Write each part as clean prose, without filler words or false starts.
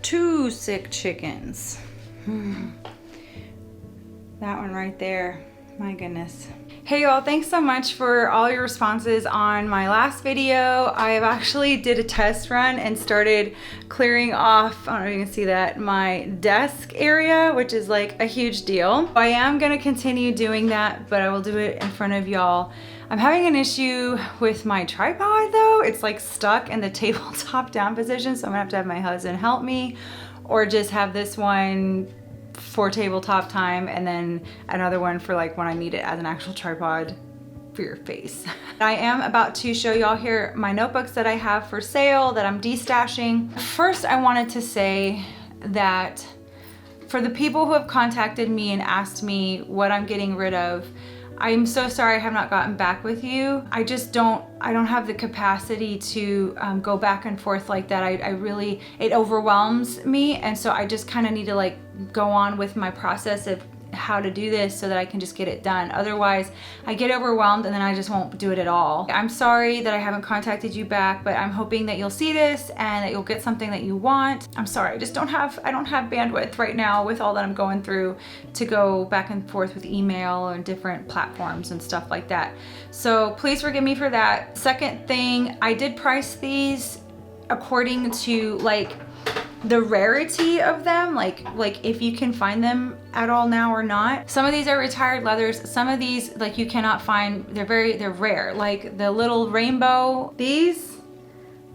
Two sick chickens. That one right there, my goodness. Hey y'all, thanks so much for all your responses on my last video. I have actually did a test run and started clearing off, I don't know if you can see that, my desk area, which is like a huge deal. I am gonna continue doing that, but I will do it in front of y'all. I'm having an issue with my tripod though. It's like stuck in the tabletop down position, so I'm gonna have my husband help me, or just have this one for tabletop time and then another one for like when I need it as an actual tripod for your face. I am about to show y'all here my notebooks that I have for sale that I'm destashing. First, I wanted to say that for the people who have contacted me and asked me what I'm getting rid of, I'm so sorry I have not gotten back with you. I don't have the capacity to go back and forth like that. I really, it overwhelms me. And so I just kind of need to like go on with my process of how to do this so that I can just get it done. Otherwise, I get overwhelmed and then I just won't do it at all. I'm sorry that I haven't contacted you back, but I'm hoping that you'll see this and that you'll get something that you want. I'm sorry, I just don't have bandwidth right now with all that I'm going through to go back and forth with email and different platforms and stuff like that. So please forgive me for that. Second thing, I did price these according to like the rarity of them, like if you can find them at all now or not. Some of these are retired leathers. Some of these like you cannot find, they're rare. Like the little rainbow, these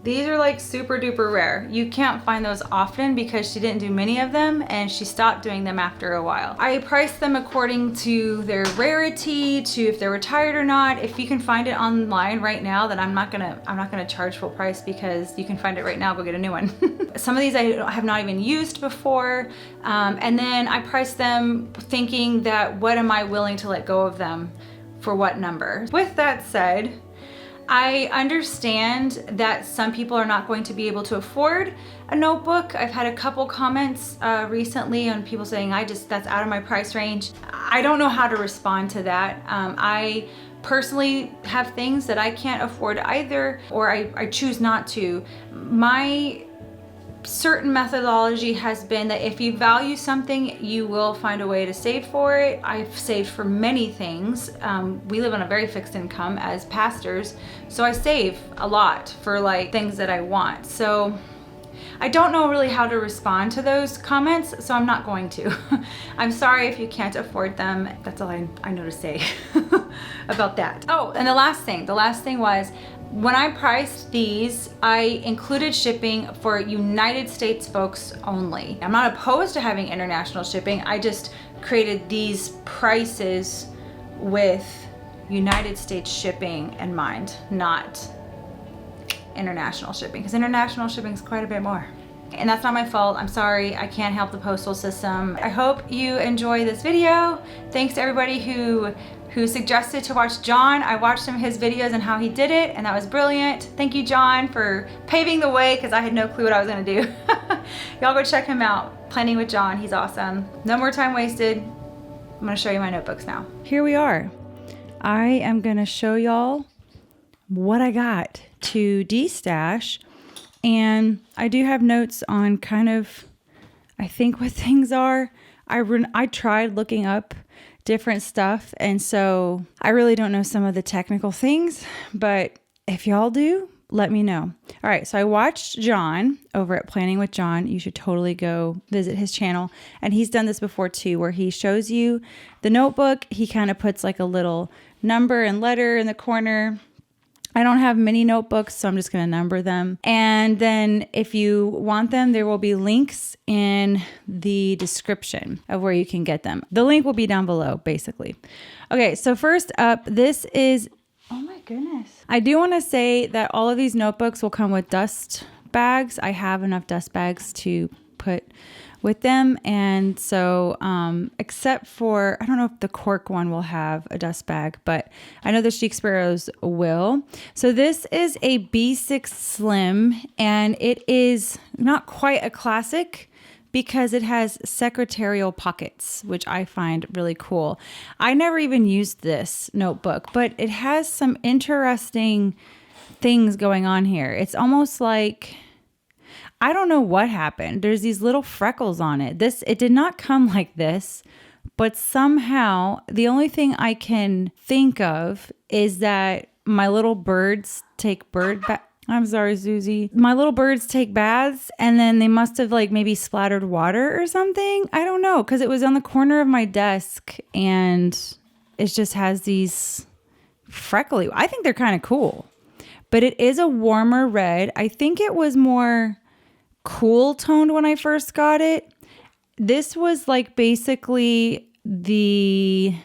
are like super duper rare. You can't find those often because she didn't do many of them and she stopped doing them after a while. I priced them according to their rarity, to if they're retired or not. If you can find it online right now, then I'm not gonna charge full price because you can find it right now, go get a new one. Some of these I have not even used before. And then I priced them thinking that what am I willing to let go of them for what number? With that said, I understand that some people are not going to be able to afford a notebook. I've had a couple comments recently on people saying, that's out of my price range. I don't know how to respond to that. I personally have things that I can't afford either, or I choose not to. My certain methodology has been that if you value something, you will find a way to save for it. I've saved for many things. We live on a very fixed income as pastors, so I save a lot for like things that I want. So I don't know really how to respond to those comments, so I'm not going to. I'm sorry if you can't afford them. That's all I know to say about that. Oh, and the last thing was, when I priced these, I included shipping for United States folks only. I'm not opposed to having international shipping. I just created these prices with United States shipping in mind, not international shipping, because international shipping is quite a bit more. And that's not my fault. I'm sorry, I can't help the postal system. I hope you enjoy this video. Thanks to everybody who suggested to watch John. I watched some of his videos and how he did it, and that was brilliant. Thank you, John, for paving the way, because I had no clue what I was gonna do. Y'all go check him out. Planning with John, he's awesome. No more time wasted. I'm gonna show you my notebooks now. Here we are. I am gonna show y'all what I got to destash, and I do have notes on kind of, I think what things are. I tried looking up different stuff, and so I really don't know some of the technical things, but if y'all do, let me know. All right, so I watched John over at Planning with John. You should totally go visit his channel, and he's done this before too, where he shows you the notebook. He kind of puts like a little number and letter in the corner. I don't have many notebooks, so I'm just going to number them. And then if you want them, there will be links in the description of where you can get them. The link will be down below, basically. Okay, so first up, this is, oh my goodness. I do want to say that all of these notebooks will come with dust bags. I have enough dust bags to put with them, and so except for, I don't know if the cork one will have a dust bag, but I know the Chic Sparrows will. So this is a B6 Slim, and it is not quite a classic because it has secretarial pockets, which I find really cool. I never even used this notebook, but it has some interesting things going on here. It's almost like, I don't know what happened. There's these little freckles on it. It did not come like this, but somehow the only thing I can think of is that my little birds take I'm sorry, Susie. My little birds take baths and then they must have like maybe splattered water or something. I don't know, because it was on the corner of my desk and it just has these freckly. I think they're kind of cool, but it is a warmer red. I think it was more cool toned when I first got it. This was like basically the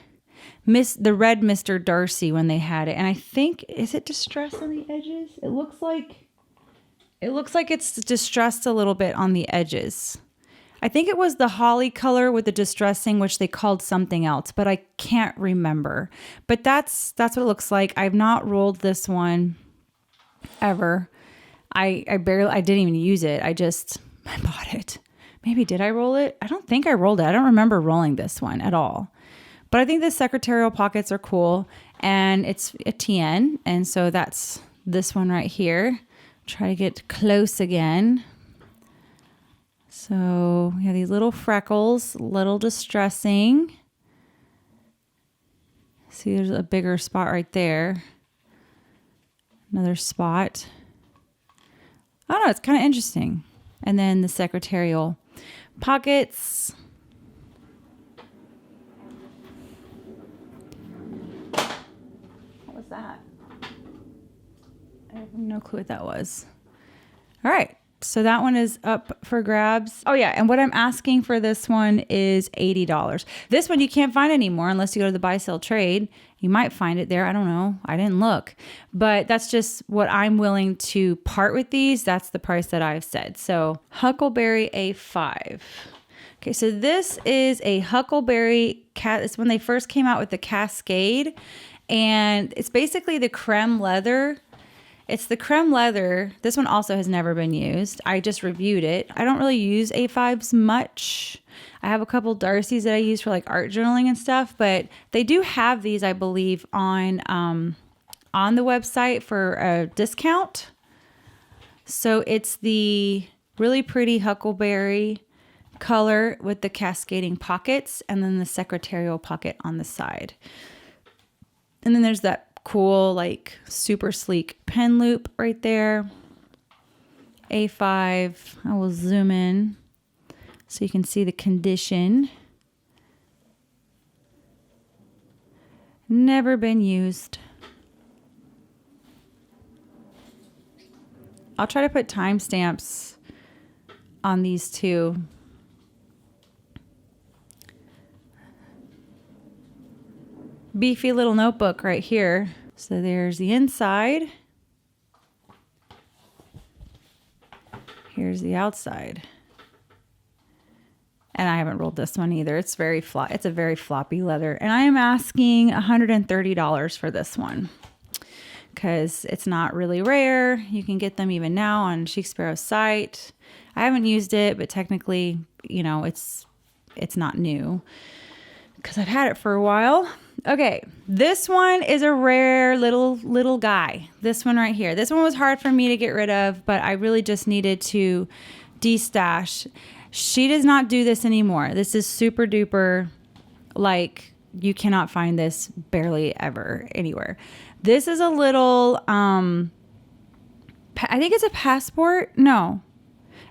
red Mr. Darcy when they had it. And I think, is it distressed on the edges? It looks like it's distressed a little bit on the edges. I think it was the holly color with the distressing, which they called something else, but I can't remember. But that's what it looks like. I've not rolled this one ever. I didn't even use it. I bought it. Maybe did I roll it? I don't think I rolled it. I don't remember rolling this one at all. But I think the secretarial pockets are cool, and it's a TN, and so that's this one right here. Try to get close again. So we have these little freckles, little distressing. See, there's a bigger spot right there. Another spot. I don't know, it's kind of interesting. And then the secretarial pockets. What was that? I have no clue what that was. All right. So that one is up for grabs. Oh yeah, and what I'm asking for this one is $80. This one you can't find anymore unless you go to the buy, sell, trade. You might find it there. I don't know. I didn't look. But that's just what I'm willing to part with these. That's the price that I've said. So Huckleberry A5. Okay, so this is a Huckleberry cat. It's when they first came out with the Cascade. And it's basically the creme leather. It's the creme leather. This one also has never been used. I just reviewed it. I don't really use A5s much. I have a couple Darcy's that I use for like art journaling and stuff, but they do have these, I believe, on the website for a discount. So it's the really pretty Huckleberry color with the cascading pockets and then the secretarial pocket on the side. And then there's that cool, like super sleek pen loop right there. A5. I will zoom in so you can see the condition. Never been used. I'll try to put timestamps on these two. Beefy little notebook right here. So there's the inside. Here's the outside. And I haven't rolled this one either. It's very flat. It's a very floppy leather. And I am asking $130 for this one because it's not really rare. You can get them even now on Chic Sparrow's site. I haven't used it, but technically, you know, it's not new because I've had it for a while. Okay, this one is a rare little guy. This one right here. This one was hard for me to get rid of, but I really just needed to destash. She does not do this anymore. This is super duper, like, you cannot find this barely ever anywhere. This is a little, I think it's a passport. No,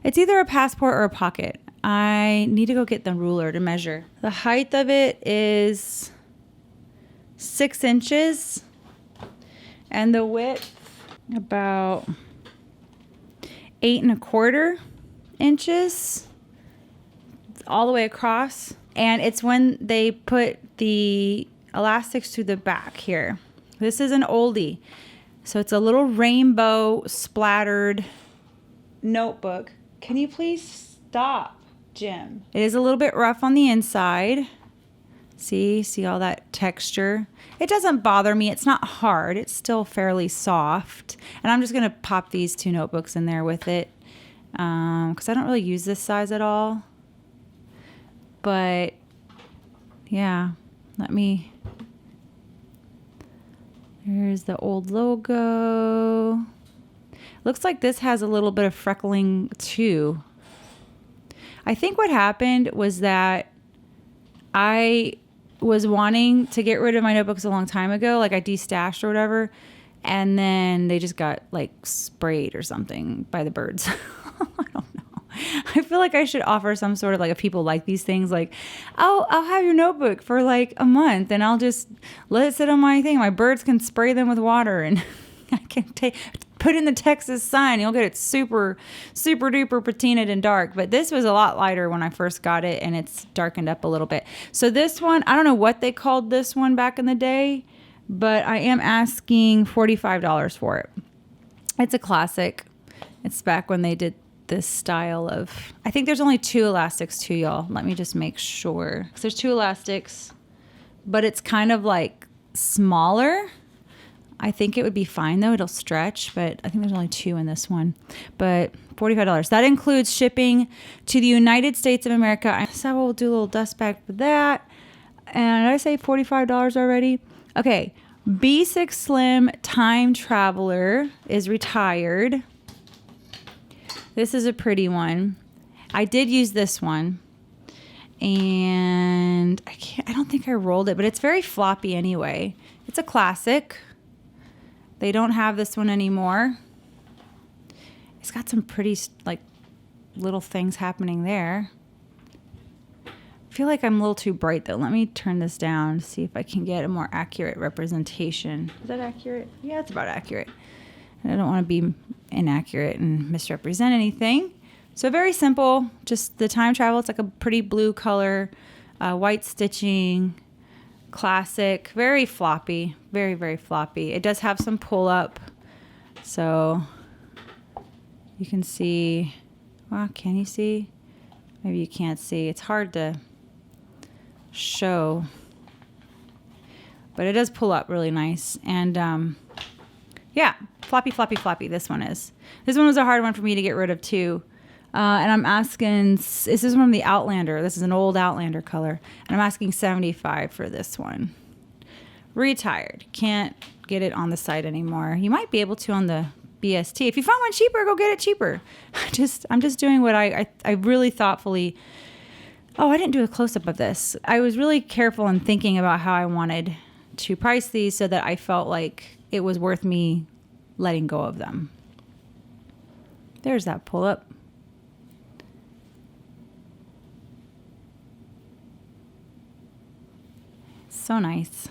it's either a passport or a pocket. I need to go get the ruler to measure. The height of it is 6 inches and the width about 8 1/4 inches all the way across. And it's when they put the elastics to the back here. This is an oldie. So it's a little rainbow splattered notebook. Can you please stop, Jim? It is a little bit rough on the inside. See all that texture? It doesn't bother me. It's not hard. It's still fairly soft. And I'm just going to pop these 2 notebooks in there with it because I don't really use this size at all. But yeah, there's the old logo. Looks like this has a little bit of freckling too. I think what happened was that I was wanting to get rid of my notebooks a long time ago. Like I destashed or whatever. And then they just got like sprayed or something by the birds. I don't know. I feel like I should offer some sort of like, if people like these things, like, I'll have your notebook for like a month and I'll just let it sit on my thing. My birds can spray them with water and I can put in the Texas sign. You'll get it super, super duper patinaed and dark. But this was a lot lighter when I first got it and it's darkened up a little bit. So this one, I don't know what they called this one back in the day, but I am asking $45 for it. It's a classic. It's back when they did this style of, I think there's only 2 elastics too, y'all. Let me just make sure. So there's 2 elastics, but it's kind of like smaller. I think it would be fine though. It'll stretch, but I think there's only 2 in this one. But $45. That includes shipping to the United States of America. I said we'll do a little dust bag for that. And did I say $45 already? Okay, B6 Slim Time Traveler is retired. This is a pretty one. I did use this one. And I don't think I rolled it, but it's very floppy anyway. It's a classic. They don't have this one anymore. It's got some pretty like little things happening there. I feel like I'm a little too bright though. Let me turn this down to see if I can get a more accurate representation. Is that accurate? Yeah, it's about accurate. And I don't want to be inaccurate and misrepresent anything. So very simple, just the time travel. It's like a pretty blue color, white stitching, classic, very floppy, very, very floppy. It does have some pull up. So you can see, well, can you see? Maybe you can't see. It's hard to show, but it does pull up really nice. And yeah, floppy, floppy, floppy. This one was a hard one for me to get rid of too. And I'm asking, this is from the Outlander. This is an old Outlander color. And I'm asking $75 for this one. Retired. Can't get it on the site anymore. You might be able to on the BST. If you find one cheaper, go get it cheaper. I'm just doing what I really thoughtfully. Oh, I didn't do a close-up of this. I was really careful in thinking about how I wanted to price these so that I felt like it was worth me letting go of them. There's that pull-up. So nice.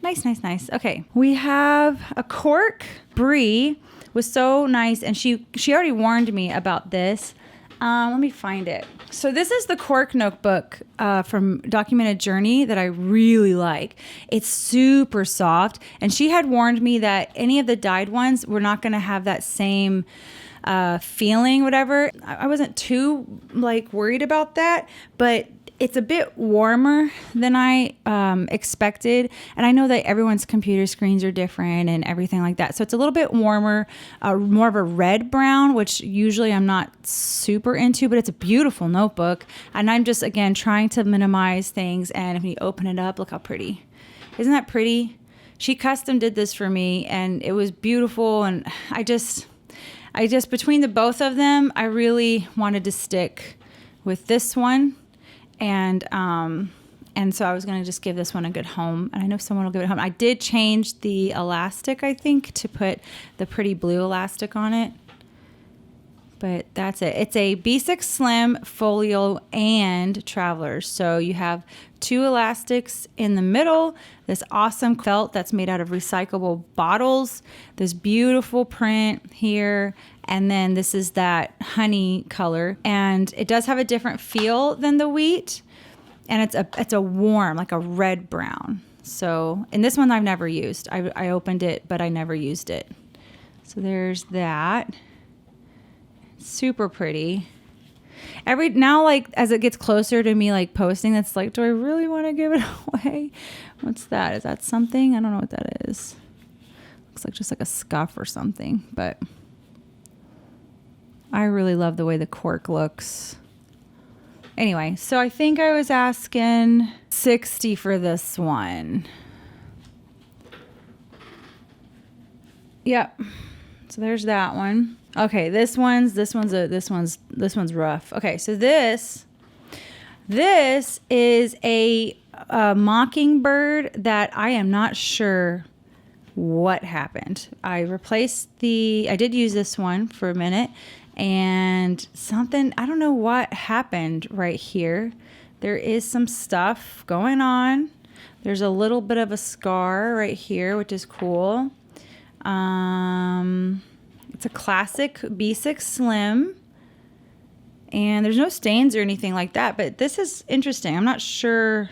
Nice, nice, nice. Okay, we have a cork. Brie was so nice, and she already warned me about this. Let me find it. So this is the cork notebook from Documented Journey that I really like. It's super soft, and she had warned me that any of the dyed ones were not going to have that same feeling, whatever. I wasn't too like worried about that, but it's a bit warmer than I expected. And I know that everyone's computer screens are different and everything like that. So it's a little bit warmer, more of a red brown, which usually I'm not super into, but it's a beautiful notebook. And I'm just, again, trying to minimize things. And if you open it up, look how pretty. Isn't that pretty? She custom did this for me and it was beautiful. And I just, between the both of them, I really wanted to stick with this one. And so I was going to just give this one a good home. And I know someone will give it a home. I did change the elastic, I think, to put the pretty blue elastic on it. But that's it. It's a B6 Slim, Folio, and Travelers. So you have 2 elastics in the middle, this awesome felt that's made out of recyclable bottles, this beautiful print here, and then this is that honey color. And it does have a different feel than the wheat, and it's a warm, like a red brown. So, and this one I've never used. I opened it, but I never used it. So there's that. Super pretty. Now, like, as it gets closer to me, like, posting, it's like, do I really want to give it away? What's that? Is that something? I don't know what that is. Looks like just like a scuff or something, but I really love the way the cork looks. Anyway, so I think I was asking $60 for this one. Yep. So there's that one. Okay, this one's rough. Okay, so this is a Mockingbird that I am not sure what happened. I did use this one for a minute, and something, I don't know what happened right here. There is some stuff going on. There's a little bit of a scar right here, which is cool. It's a classic B6 Slim, and there's no stains or anything like that, but this is interesting. I'm not sure.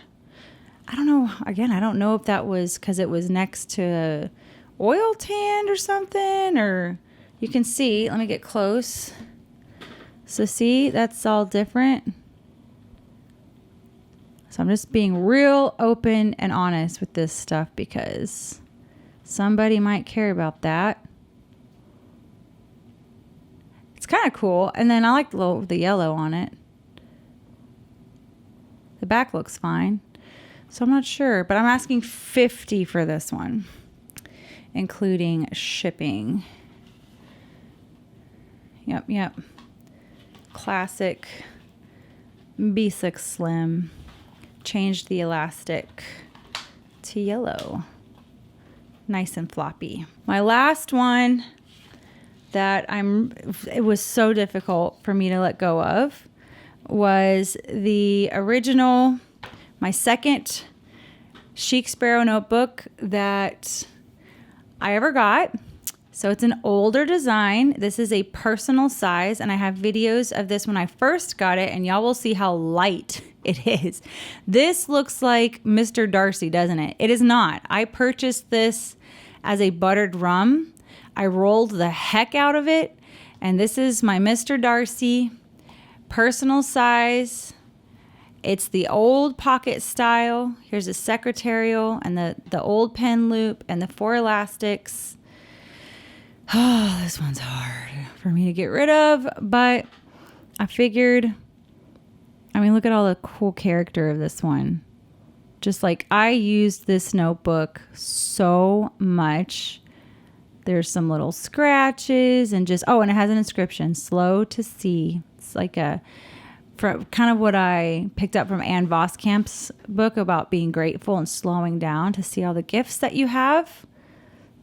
I don't know. Again, I don't know if that was because it was next to oil tan or something, or you can see, let me get close. So see, that's all different. So I'm just being real open and honest with this stuff because somebody might care about that. It's kind of cool. And then I like the yellow on it. The back looks fine. So I'm not sure, but I'm asking $50 for this one, including shipping. Yep. Classic B6 Slim. Changed the elastic to yellow. Nice and floppy. My last one that it was so difficult for me to let go of was the original, my second Chic Sparrow notebook that I ever got. So it's an older design. This is a personal size, and I have videos of this when I first got it, and y'all will see how light it is. This looks like Mr. Darcy, doesn't it? It is not. I purchased this as a buttered rum. I rolled the heck out of it, and this is my Mr. Darcy personal size. It's the old pocket style. Here's a secretarial and the old pen loop and the 4 elastics. Oh, this one's hard for me to get rid of, but I figured, I mean, look at all the cool character of this one. Just like, I used this notebook so much. There's some little scratches and just, and it has an inscription, slow to see. It's like kind of what I picked up from Anne Voskamp's book about being grateful and slowing down to see all the gifts that you have.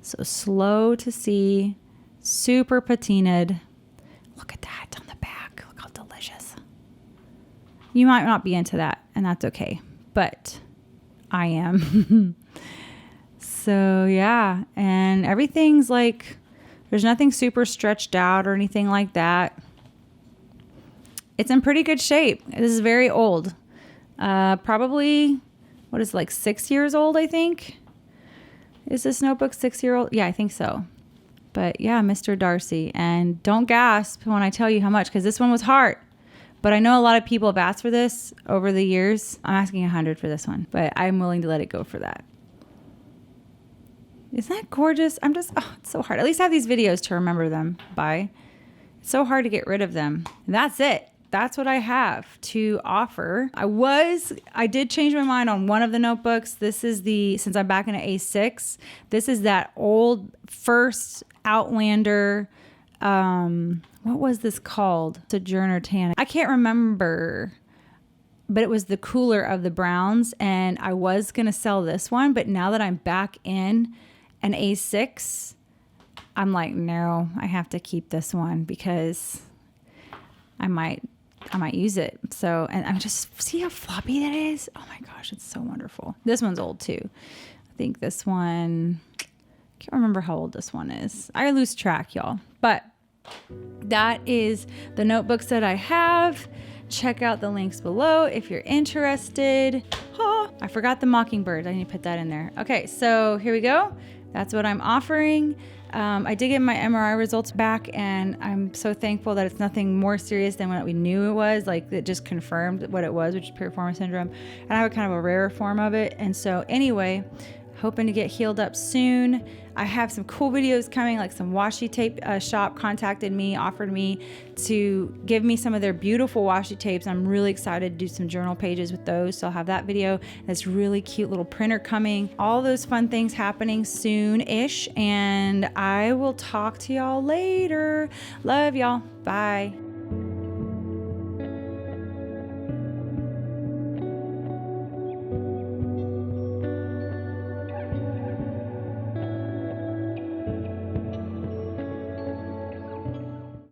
So slow to see, super patinaed. Look at that on the back. Look how delicious. You might not be into that, and that's okay, but I am. So yeah, and everything's like, there's nothing super stretched out or anything like that. It's in pretty good shape. This is very old. Probably, what is it, like 6 years old, I think? Is this notebook 6-year-old? Yeah, I think so. But yeah, Mr. Darcy. And don't gasp when I tell you how much, because this one was hard. But I know a lot of people have asked for this over the years. I'm asking $100 for this one, but I'm willing to let it go for that. Isn't that gorgeous? It's so hard. At least I have these videos to remember them by. It's so hard to get rid of them. And that's it. That's what I have to offer. I did change my mind on one of the notebooks. This is since I'm back in an A6, this is that old first Outlander, what was this called? Sojourner Tan. I can't remember, but it was the cooler of the browns, and I was going to sell this one, but now that I'm back in an A6, I'm like, no, I have to keep this one because I might use it. So, and I'm just, see how floppy that is? Oh my gosh, it's so wonderful. This one's old too. I think this one, can't remember how old this one is. I lose track, y'all. But that is the notebooks that I have. Check out the links below if you're interested. I forgot the Mockingbird. I need to put that in there. Okay, so here we go. That's what I'm offering. I did get my MRI results back, and I'm so thankful that it's nothing more serious than what we knew it was. Like, it just confirmed what it was, which is piriformis syndrome. And I have a kind of a rare form of it. And so anyway, hoping to get healed up soon. I have some cool videos coming, like some washi tape shop contacted me, offered me to give me some of their beautiful washi tapes. I'm really excited to do some journal pages with those. So I'll have that video. This really cute little printer coming. All those fun things happening soon-ish. And I will talk to y'all later. Love y'all. Bye.